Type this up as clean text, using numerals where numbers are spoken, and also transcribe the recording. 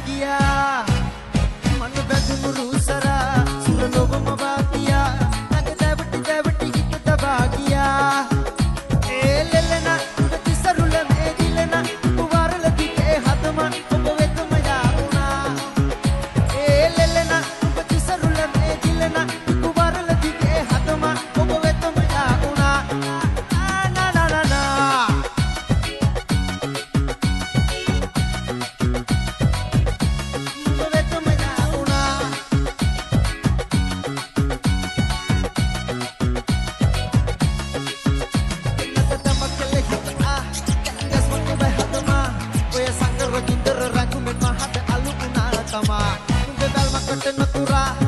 ගියා මන බැඳුණු රුසරා සුරලොවම වාතියා නැග දැවටි දැවටි හිත තබා ගියා ඒ ලෙලන ප්‍රතිසරුල මේ දිලන කුවරල දිගේ හදම ඔබ වෙතම යාුණා ඒ ලෙලන ප්‍රතිසරුල මේ දිලන කුවරල දිගේ හදම ඔබ වෙතම යාුණා නා නා නා නා Ragindra ragu men mahad alu una tama Nunde dal makate natura